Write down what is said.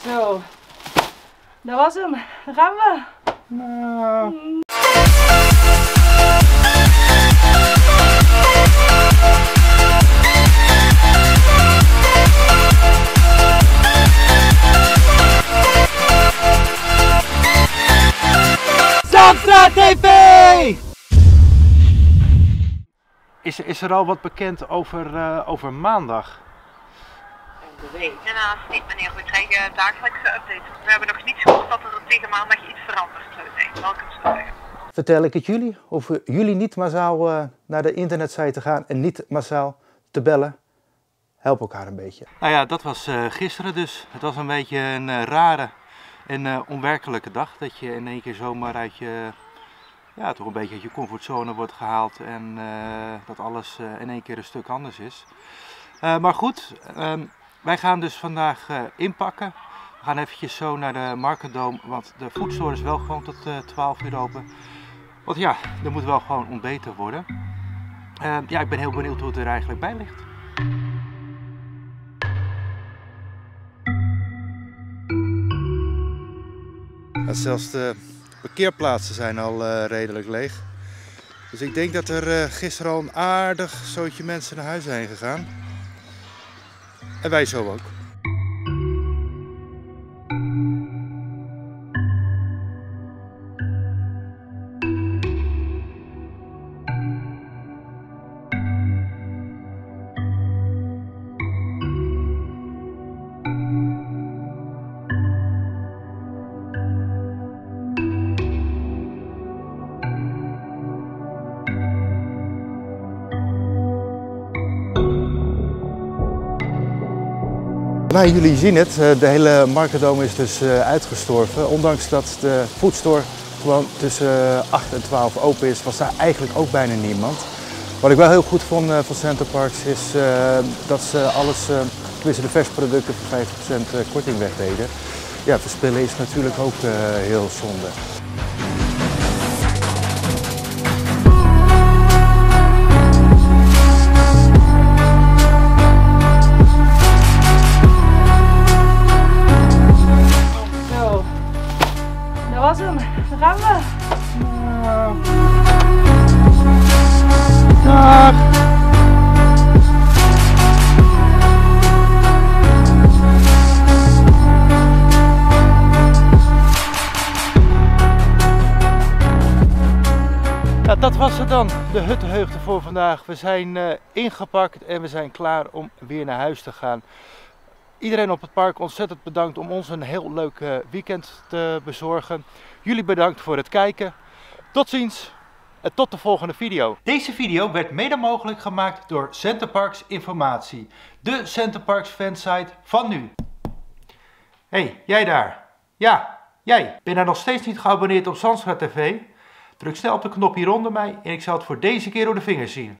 Zo, dat was hem. Daar gaan we. Nou. Zandstraat TV! Is er al wat bekend over maandag? Helaas niet, meneer. We krijgen dagelijkse updates. We hebben nog niet gehoord dat er tegen maandag iets veranderd zou zijn. Welke zou zeggen. Vertel ik het jullie? Of jullie niet massaal naar de internetsite gaan en niet massaal te bellen? Help elkaar een beetje. Nou ja, dat was gisteren dus. Het was een beetje een rare en onwerkelijke dag. Dat je in één keer zomaar uit je, ja, toch een beetje uit je comfortzone wordt gehaald. En dat alles in één keer een stuk anders is. Maar goed, wij gaan dus vandaag inpakken. We gaan eventjes zo naar de Marketdome, want de foodstore is wel gewoon tot 12 uur open. Want ja, er moet wel gewoon ontbeten worden. Ja, ik ben heel benieuwd hoe het er eigenlijk bij ligt. Zelfs de parkeerplaatsen zijn al redelijk leeg. Dus ik denk dat er gisteren al een aardig zootje mensen naar huis zijn gegaan. En wij zo ook. Nou, jullie zien het, de hele Marketdome is dus uitgestorven. Ondanks dat de foodstore gewoon tussen 8 en 12 open is, was daar eigenlijk ook bijna niemand. Wat ik wel heel goed vond van Center Parcs is dat ze alles, tenminste de versproducten voor 50% korting wegdeden. Ja, verspillen is natuurlijk ook heel zonde. Dat was hem. Daar gaan we. Dag. Ja, dat was het dan, de huttenheugde voor vandaag. We zijn ingepakt en we zijn klaar om weer naar huis te gaan. Iedereen op het park ontzettend bedankt om ons een heel leuk weekend te bezorgen. Jullie bedankt voor het kijken. Tot ziens en tot de volgende video. Deze video werd mede mogelijk gemaakt door Center Parcs Informatie. De Center Parcs fansite van nu. Hey, jij daar. Ja, jij. Ben je nog steeds niet geabonneerd op Zandstraat TV? Druk snel op de knop hieronder mij en ik zal het voor deze keer door de vingers zien.